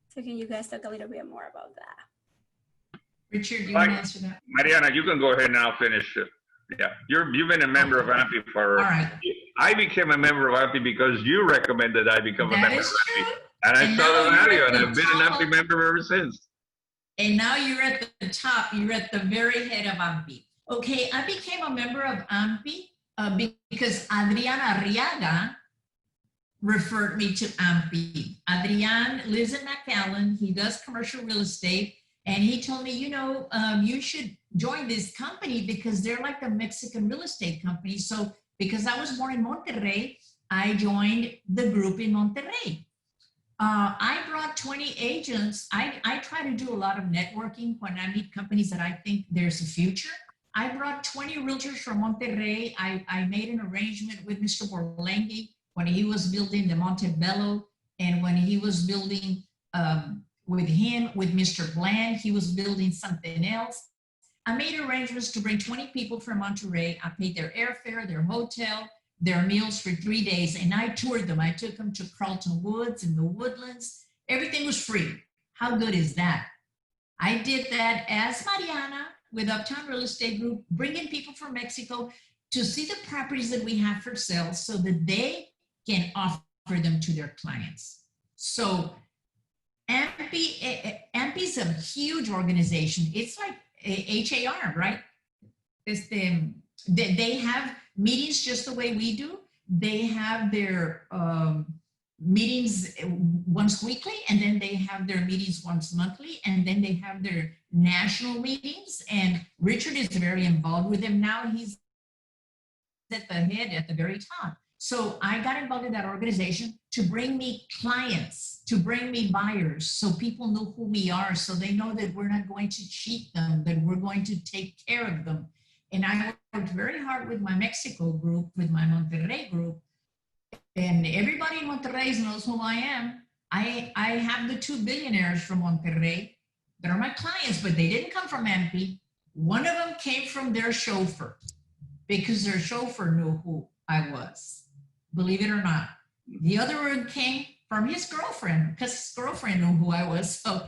So can you guys talk a little bit more about that? Richard, do you want to answer that? Mariana, you can go ahead now, finish it. Yeah, you've been a member of AMPI for, all right. I became a member of AMPI because you recommended I become a member of AMPI. And I And saw the now value, you're and at I've the been an top AMPI of- member ever since. And now you're at the top, you're at the very head of AMPI. Okay, I became a member of AMPI because Adriana Arriaga referred me to AMPI. Adrian lives in McAllen, he does commercial real estate, and he told me, you know, you should join this company because they're like a Mexican real estate company. So because I was born in Monterrey, I joined the group in Monterrey. I brought 20 agents. I try to do a lot of networking when I meet companies that I think there's a future. I brought 20 realtors from Monterrey. I made an arrangement with Mr. Borlengi when he was building the Montebello, and when he was building with Mr. Bland, he was building something else. I made arrangements to bring 20 people from Monterrey. I paid their airfare, their hotel, their meals for 3 days, and I toured them. I took them to Carlton Woods and the Woodlands. Everything was free. How good is that? I did that as Mariana with Uptown Real Estate Group, bringing people from Mexico to see the properties that we have for sale so that they can offer them to their clients. So AMPI is a huge organization. It's like HAR, right? They have meetings just the way we do. They have their meetings once weekly, and then they have their meetings once monthly, and then they have their national meetings. And Richard is very involved with them now. He's at the head, at the very top. So I got involved in that organization to bring me clients, to bring me buyers, so people know who we are, so they know that we're not going to cheat them, that we're going to take care of them. And I worked very hard with my Mexico group, with my Monterrey group, and everybody in Monterrey knows who I am. I have the 2 billionaires from Monterrey that are my clients, but they didn't come from AMPI. One of them came from their chauffeur because their chauffeur knew who I was, believe it or not. The other one came from his girlfriend because his girlfriend knew who I was. So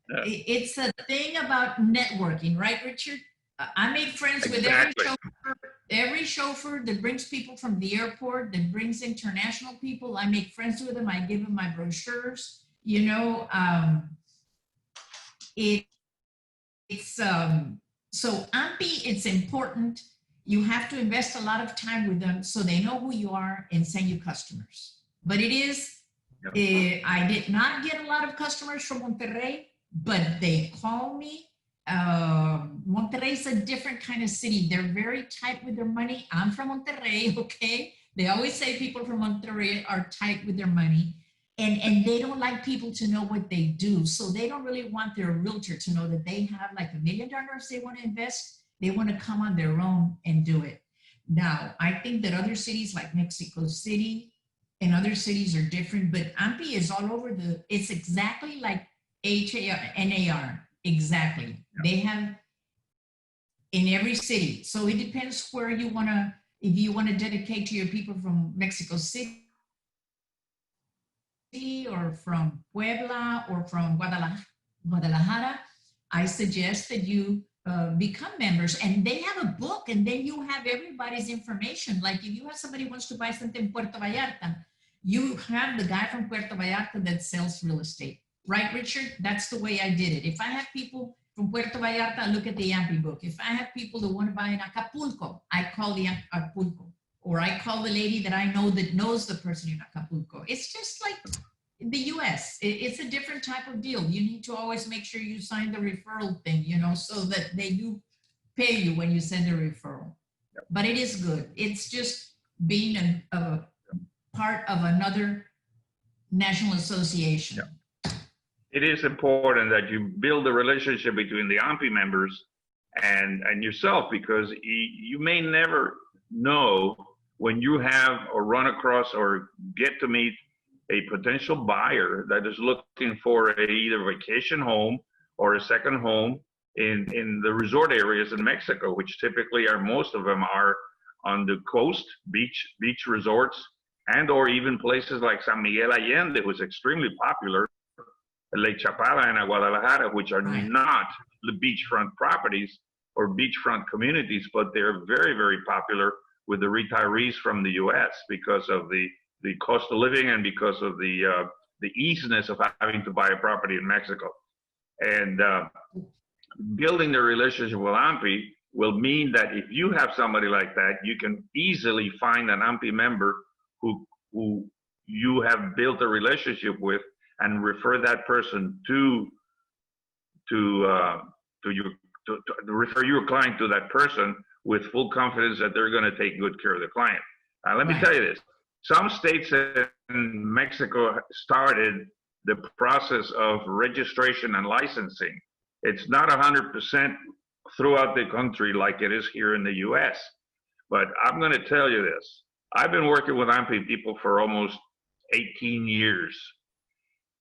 it's a thing about networking, right, Richard? I made friends with every chauffeur that brings people from the airport, that brings international people. I make friends with them. I give them my brochures. You know, so AMPI, it's important. You have to invest a lot of time with them so they know who you are and send you customers. But it is, I did not get a lot of customers from Monterrey, but they call me. Monterrey is a different kind of city. They're very tight with their money. I'm from Monterrey, okay? They always say people from Monterrey are tight with their money, and they don't like people to know what they do. So they don't really want their realtor to know that they have like $1 million they want to invest. They want to come on their own and do it. Now, I think that other cities like Mexico City and other cities are different, but AMPI is all over it's exactly like NAR. Exactly. They have in every city. So it depends where you want to, if you want to dedicate to your people from Mexico City or from Puebla or from Guadalajara, I suggest that you become members, and they have a book, and then you have everybody's information. Like if you have somebody who wants to buy something in Puerto Vallarta, you have the guy from Puerto Vallarta that sells real estate. Right, Richard? That's the way I did it. If I have people from Puerto Vallarta, I look at the AMPI book. If I have people that want to buy in Acapulco, I call the Acapulco. Or I call the lady that I know that knows the person in Acapulco. It's just like, the US, it's a different type of deal. You need to always make sure you sign the referral thing, you know, so that they do pay you when you send a referral. But it is good. It's just being a part of another national association. It is important that you build a relationship between the AMPI members and yourself, because you may never know when you have or run across or get to meet a potential buyer that is looking for either vacation home or a second home in the resort areas in Mexico, which typically are, most of them are on the coast, beach resorts, and or even places like San Miguel Allende, was extremely popular, Lake Chapala and Guadalajara, which are not the beachfront properties or beachfront communities, but they're very, very popular with the retirees from the U.S. because of the cost of living and because of the easiness of having to buy a property in Mexico. And building the relationship with AMPI will mean that if you have somebody like that, you can easily find an AMPI member who you have built a relationship with and refer that person to refer your client to that person with full confidence that they're going to take good care of the client. Let me tell you this. Some states in Mexico started the process of registration and licensing. It's not 100% throughout the country like it is here in the US. But I'm going to tell you this. I've been working with AMPI people for almost 18 years.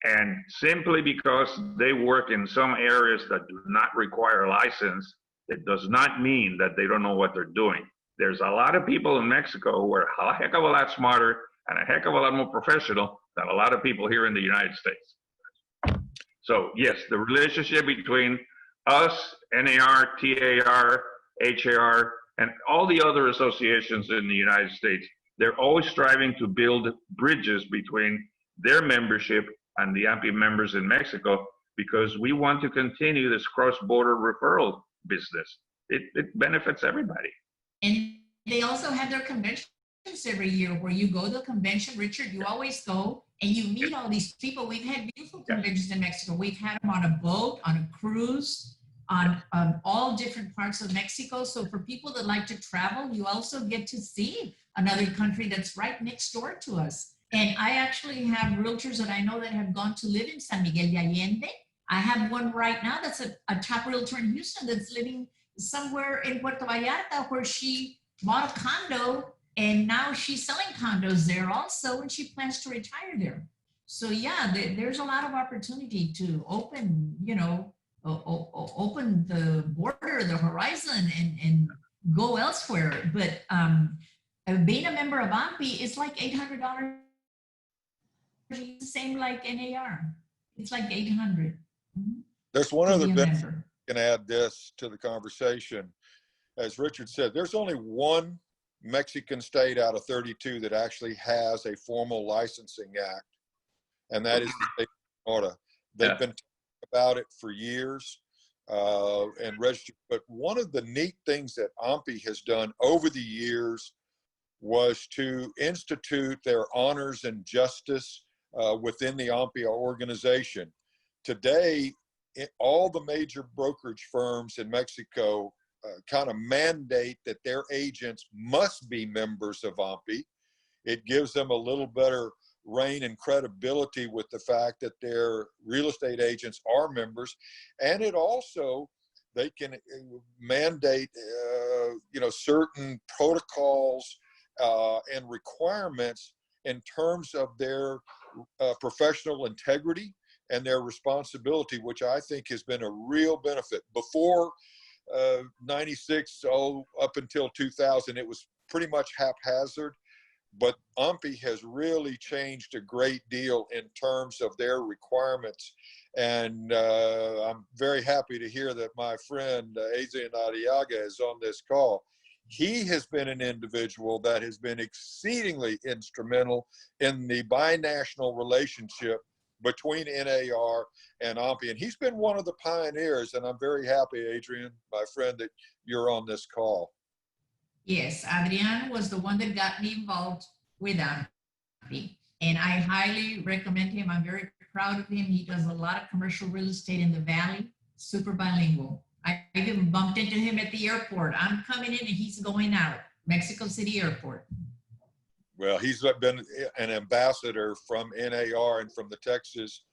And simply because they work in some areas that do not require a license, it does not mean that they don't know what they're doing. There's a lot of people in Mexico who are a heck of a lot smarter and a heck of a lot more professional than a lot of people here in the United States. So yes, the relationship between us, NAR, TAR, HAR, and all the other associations in the United States, they're always striving to build bridges between their membership and the AMPI members in Mexico, because we want to continue this cross-border referral business. It benefits everybody. And they also have their conventions every year where you go to a convention. Richard, you always go and you meet all these people. We've had beautiful conventions in Mexico. We've had them on a boat, on a cruise, on all different parts of Mexico. So for people that like to travel, you also get to see another country that's right next door to us. And I actually have realtors that I know that have gone to live in San Miguel de Allende. I have one right now that's a top realtor in Houston that's living somewhere in Puerto Vallarta, where she bought a condo and now she's selling condos there also, and she plans to retire there. So yeah, there's a lot of opportunity to open, you know, open the border, the horizon, and go elsewhere. But being a member of AMPI is like $800. It's the same like NAR. It's like $800. There's one other benefit. Can add this to the conversation. As Richard said, there's only one Mexican state out of 32 that actually has a formal licensing act, and that is the state of Florida. They've been talking about it for years and registered. But one of the neat things that AMPI has done over the years was to institute their honors and justice within the AMPI organization. Today, all the major brokerage firms in Mexico kind of mandate that their agents must be members of AMPI. It gives them a little better reign and credibility with the fact that their real estate agents are members. And it also, they can mandate, you know, certain protocols and requirements in terms of their professional integrity and their responsibility, which I think has been a real benefit. Before 96, up until 2000, it was pretty much haphazard, but AMPI has really changed a great deal in terms of their requirements. And I'm very happy to hear that my friend Adrian Arriaga is on this call. He has been an individual that has been exceedingly instrumental in the binational relationship between NAR and AMPI. And he's been one of the pioneers, and I'm very happy, Adrian, my friend, that you're on this call. Yes, Adrian was the one that got me involved with AMPI. and I highly recommend him. I'm very proud of him. He does a lot of commercial real estate in the Valley, super bilingual. I even bumped into him at the airport. I'm coming in and he's going out, Mexico City Airport. Well, he's been an ambassador from NAR and from the Texas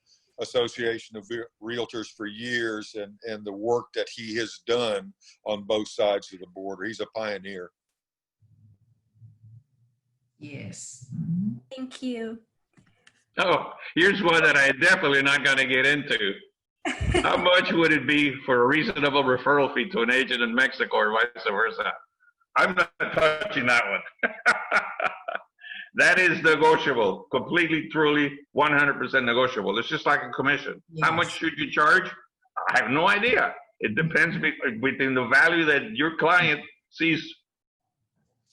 Association of Realtors for years, and the work that he has done on both sides of the border. He's a pioneer. Yes. Thank you. Oh, here's one that I'm definitely not going to get into. How much would it be for a reasonable referral fee to an agent in Mexico or vice versa? I'm not touching that one. That is negotiable, completely, truly, 100% negotiable. It's just like a commission. Yes. How much should you charge? I have no idea. It depends within the value that your client sees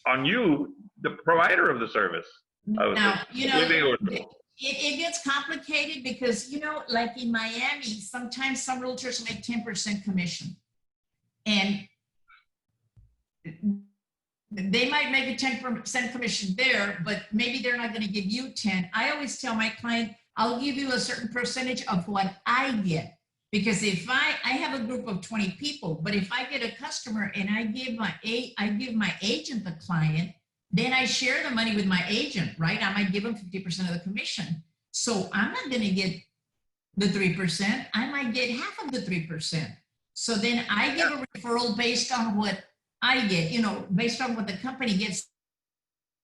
on you, the provider of the service. Now, it gets complicated because, like in Miami, sometimes some realtors make 10% commission. And they might make a 10% commission there, but maybe they're not going to give you 10. I always tell my client, I'll give you a certain percentage of what I get. Because if I have a group of 20 people, but if I get a customer and I give my agent the client, then I share the money with my agent, right? I might give them 50% of the commission. So I'm not going to get the 3%. I might get half of the 3%. So then I give a referral based on what I get, based on what the company gets.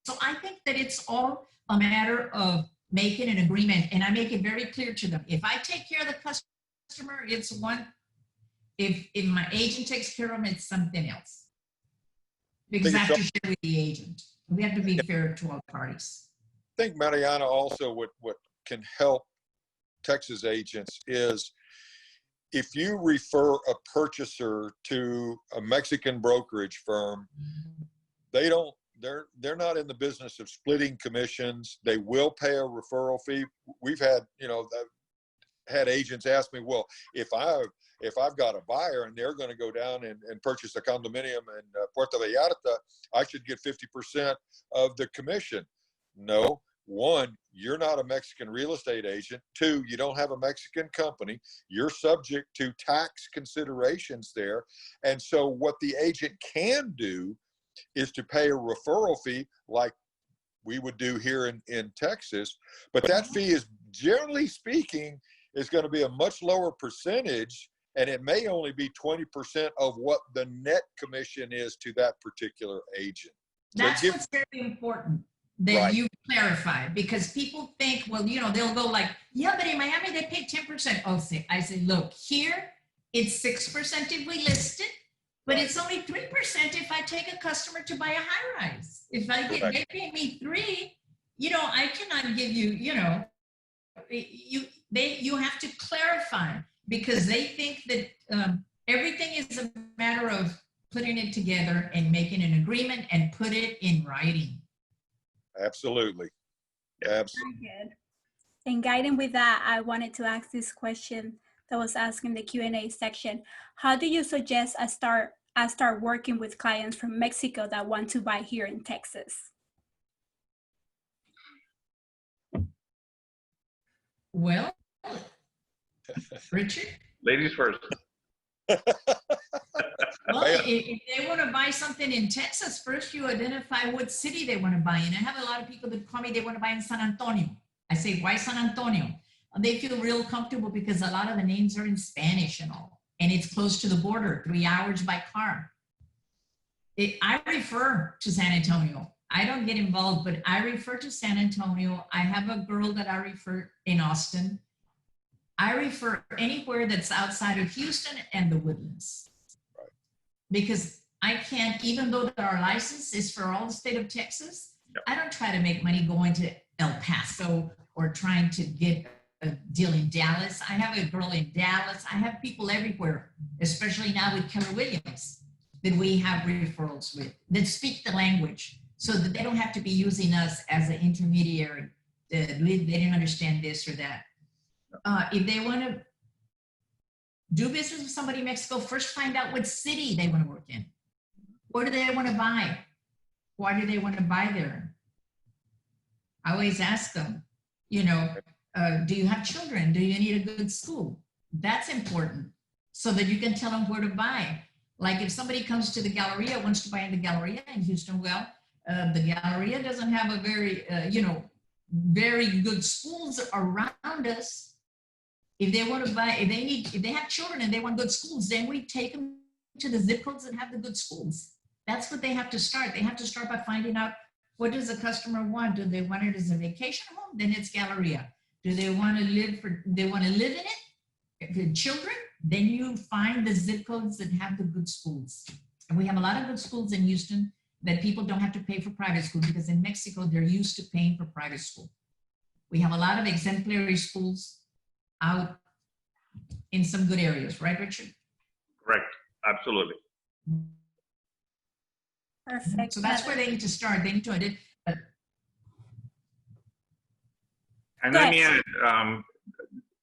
So I think that it's all a matter of making an agreement. And I make it very clear to them. If I take care of the customer, it's one. If my agent takes care of them, it's something else. Because I have to share with the agent. We have to be fair to all parties. I think, Mariana, also what can help Texas agents is if you refer a purchaser to a Mexican brokerage firm, they're not in the business of splitting commissions. They will pay a referral fee. We've had agents ask me, well, if I've got a buyer and they're going to go down and purchase a condominium in Puerto Vallarta, I should get 50% of the commission. No. One, you're not a Mexican real estate agent. Two, you don't have a Mexican company. You're subject to tax considerations there. And so what the agent can do is to pay a referral fee like we would do here in Texas. But that fee is, generally speaking, is going to be a much lower percentage, and it may only be 20% of what the net commission is to that particular agent. That's what's very important that you clarify, because people think, well, they'll go like, yeah, but in Miami they pay 10%. Oh, I say, look, here it's 6% if we list it, but it's only 3% if I take a customer to buy a high rise. If they pay me 3%, I cannot give you, you have to clarify, because they think that everything is a matter of putting it together and making an agreement and put it in writing. Absolutely. Absolutely. Very good. And guiding with that, I wanted to ask this question that was asked in the Q&A section. How do you suggest I start working with clients from Mexico that want to buy here in Texas? Well, Richard? Ladies first. Well, if they want to buy something in Texas, first you identify what city they want to buy in. I have a lot of people that call me, they want to buy in San Antonio. I say, why San Antonio? They feel real comfortable because a lot of the names are in Spanish and all, and it's close to the border, 3 hours by car. I refer to San Antonio. I don't get involved, but I refer to San Antonio. I have a girl that I refer in Austin. I refer anywhere that's outside of Houston and the Woodlands. Right. Because I can't, even though our license is for all the state of Texas, yep. I don't try to make money going to El Paso or trying to get a deal in Dallas. I have a girl in Dallas. I have people everywhere, especially now with Keller Williams, that we have referrals with that speak the language, so that they don't have to be using us as an intermediary. They didn't understand this or that. If they want to do business with somebody in Mexico, first find out what city they want to work in. What do they want to buy? Why do they want to buy there? I always ask them, You know, do you have children? Do you need a good school? That's important, so that you can tell them where to buy. Like if somebody comes to the Galleria, wants to buy in the Galleria in Houston, well, the Galleria doesn't have a very, you know, very good schools around us. If they want to buy, if they have children and they want good schools, then we take them to the zip codes that have the good schools. That's what they have to start. They have to start by finding out, what does the customer want? Do they want it as a vacation home? Then it's Galleria. Do they want to live in it? If they're children, then you find the zip codes that have the good schools. And we have a lot of good schools in Houston that people don't have to pay for private school, because in Mexico, they're used to paying for private school. We have a lot of exemplary schools out in some good areas, right, Richard? Correct. Absolutely. Perfect. So that's where they need to start. They need to edit. And let me add,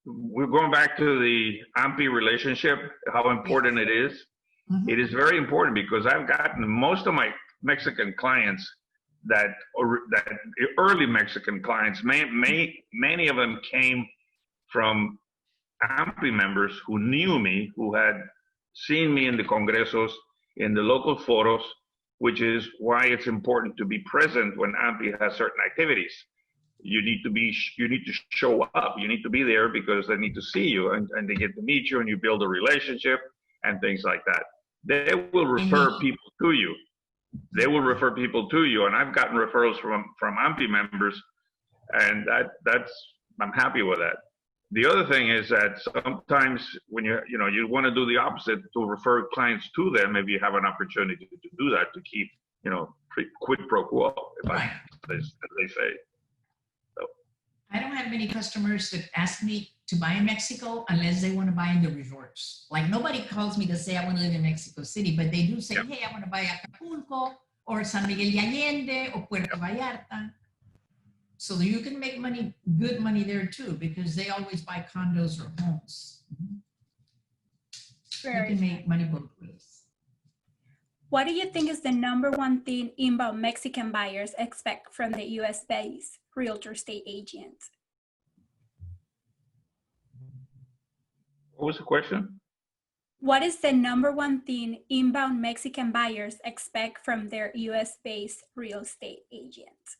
we're going back to the AMPI relationship, how important it is. Mhm. It is very important, because I've gotten most of my Mexican clients that early Mexican clients, many of them came from AMPI members who knew me, who had seen me in the congresos, in the local foros, which is why it's important to be present when AMPI has certain activities. You need to show up. You need to be there, because they need to see you, and they get to meet you, and you build a relationship and things like that. They will refer people to you. They will refer people to you, and I've gotten referrals from AMPI members, and I'm happy with that. The other thing is that sometimes when you want to do the opposite, to refer clients to them, if you have an opportunity to do that, to keep, quid pro quo, Right. as they say. So. I don't have many customers that ask me to buy in Mexico unless they want to buy in the resorts. Like, nobody calls me to say I want to live in Mexico City, but they do say, Yeah. hey, I want to buy Acapulco or San Miguel de Allende or Puerto Vallarta. So you can make good money there too, because they always buy condos or homes. You can make money both ways. What do you think is the #1 thing inbound Mexican buyers expect from the US-based realtor estate agents? What was the question? What is the #1 thing inbound Mexican buyers expect from their US-based real estate agents?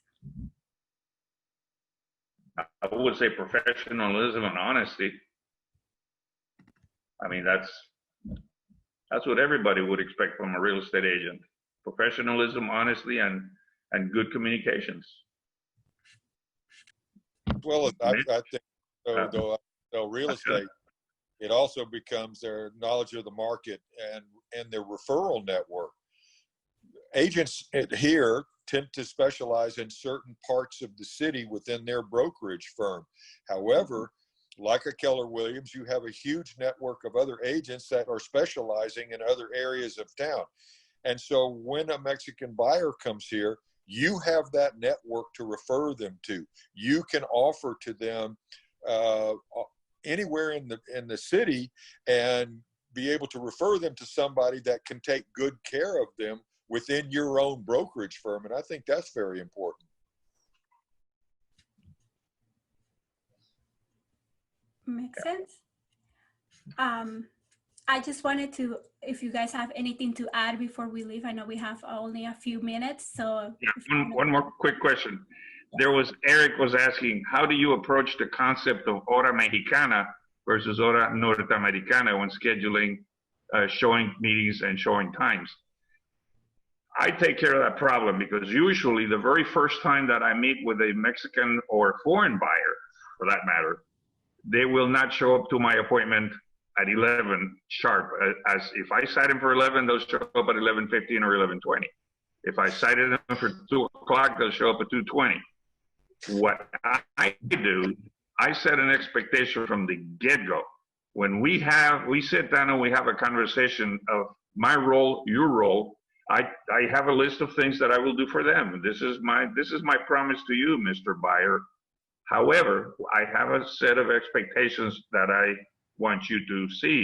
I would say professionalism and honesty. I mean, that's what everybody would expect from a real estate agent. Professionalism, honesty, and good communications. Well, I think though real estate, it also becomes their knowledge of the market and their referral network. Agents here tend to specialize in certain parts of the city within their brokerage firm. However, like a Keller Williams, you have a huge network of other agents that are specializing in other areas of town. And so when a Mexican buyer comes here, you have that network to refer them to. You can offer to them anywhere in the city and be able to refer them to somebody that can take good care of them within your own brokerage firm. And I think that's very important. Makes sense. I just wanted to, if you guys have anything to add before we leave, I know we have only a few minutes, so. Yeah, one more quick question. Eric was asking, how do you approach the concept of hora mexicana versus hora norteamericana when scheduling showing meetings and showing times? I take care of that problem, because usually the very first time that I meet with a Mexican or foreign buyer, for that matter, they will not show up to my appointment at 11 sharp. As if I sat in for 11, they'll show up at 11:15 or 11:20. If I cited them for 2 o'clock, they'll show up at 2:20. What I do, I set an expectation from the get-go. When we sit down and we have a conversation of my role, your role, I have a list of things that I will do for them. This is my promise to you, Mr. Buyer. However, I have a set of expectations that I want you to see.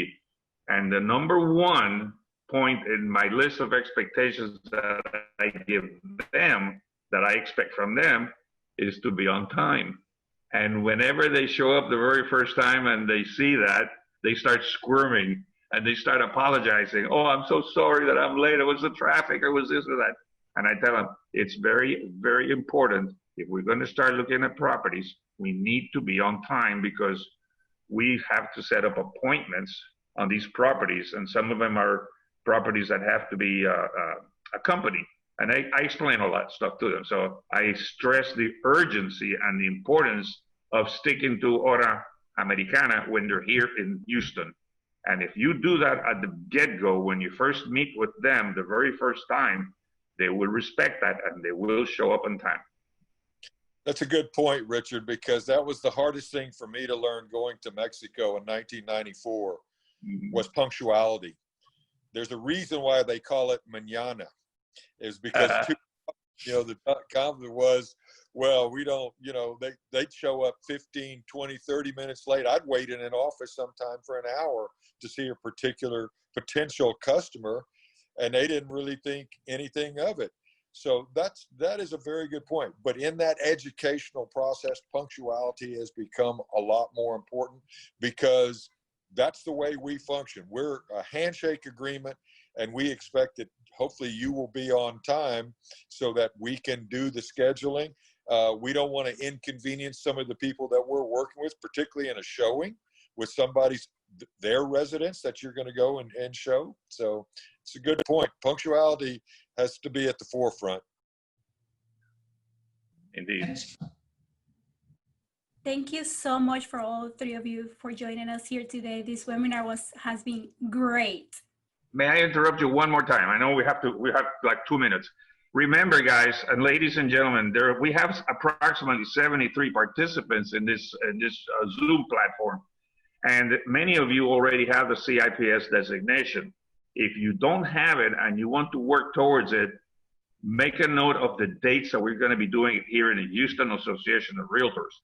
And the #1 point in my list of expectations that I give them, that I expect from them, is to be on time. And whenever they show up the very first time and they see that, they start squirming and they start apologizing. Oh, I'm so sorry that I'm late. It was the traffic, or it was this or that. And I tell them, it's very, very important. If we're going to start looking at properties, we need to be on time, because we have to set up appointments on these properties. And some of them are properties that have to be accompanied. And I explain all that stuff to them. So I stress the urgency and the importance of sticking to Hora Americana when they're here in Houston. And if you do that at the get-go, when you first meet with them the very first time, they will respect that and they will show up on time. That's a good point, Richard, because that was the hardest thing for me to learn going to Mexico in 1994 was punctuality. There's a reason why they call it mañana, is because the comment was, well, we don't, they'd show up 15, 20, 30 minutes late. I'd wait in an office sometime for an hour to see a particular potential customer, and they didn't really think anything of it. So that is a very good point. But in that educational process, punctuality has become a lot more important, because that's the way we function. We're a handshake agreement, and we expect that hopefully you will be on time so that we can do the scheduling. We don't want to inconvenience some of the people that we're working with, particularly in a showing with their residence that you're going to go and show. So it's a good point. Punctuality has to be at the forefront. Indeed. Thank you so much for all three of you for joining us here today. This webinar has been great. May I interrupt you one more time? I know we have like 2 minutes. Remember, guys and ladies and gentlemen, we have approximately 73 participants in this Zoom platform, and many of you already have the CIPS designation. If you don't have it and you want to work towards it, make a note of the dates that we're going to be doing it here in the Houston Association of Realtors.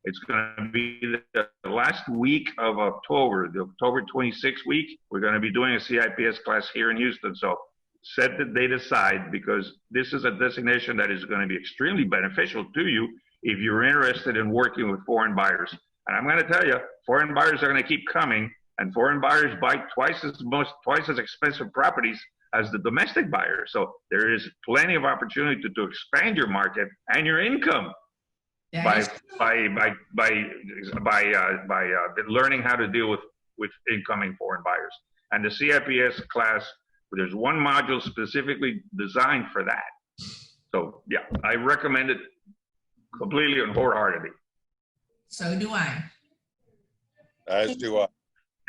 It's going to be the last week of October, the October 26th week. We're going to be doing a CIPS class here in Houston. So set the date aside, because this is a designation that is going to be extremely beneficial to you if you're interested in working with foreign buyers. And I'm going to tell you, foreign buyers are going to keep coming, and foreign buyers buy twice as expensive properties as the domestic buyers. So there is plenty of opportunity to expand your market and your income by learning how to deal with incoming foreign buyers. And the CIPS class, there's one module specifically designed for that. So yeah, I recommend it completely and wholeheartedly. So do I. As do I.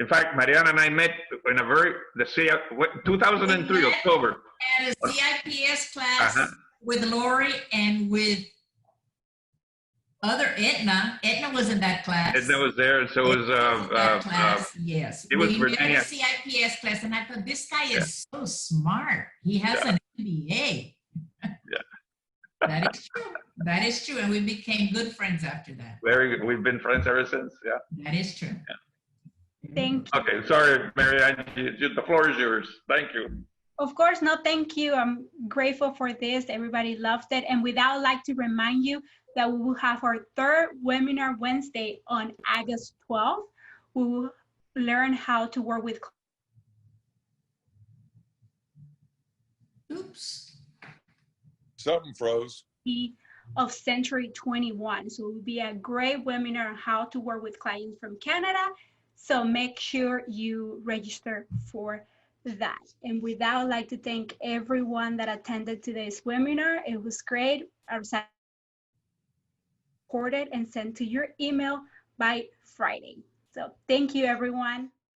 In fact, Mariana and I met in 2003, October. And a CIPS class with Lori and with other Edna. Edna was in that class. Edna was there, and so was yes. It was we met Virginia. a CIPS class, and I thought, this guy is so smart. He has an MBA. Yeah. That is true. That is true, and we became good friends after that. Very good. We've been friends ever since. Yeah. That is true. Yeah. Thank you. Okay, sorry, Marianne, the floor is yours. Thank you. Of course, no, thank you. I'm grateful for this. Everybody loves it. And with that, I'd like to remind you that we will have our third webinar Wednesday on August 12th. We will learn how to work with. Oops. Something froze. Of Century 21. So it will be a great webinar on how to work with clients from Canada. So make sure you register for that. And with that, I'd like to thank everyone that attended today's webinar. It was great. Our site recorded and sent to your email by Friday. So thank you, everyone.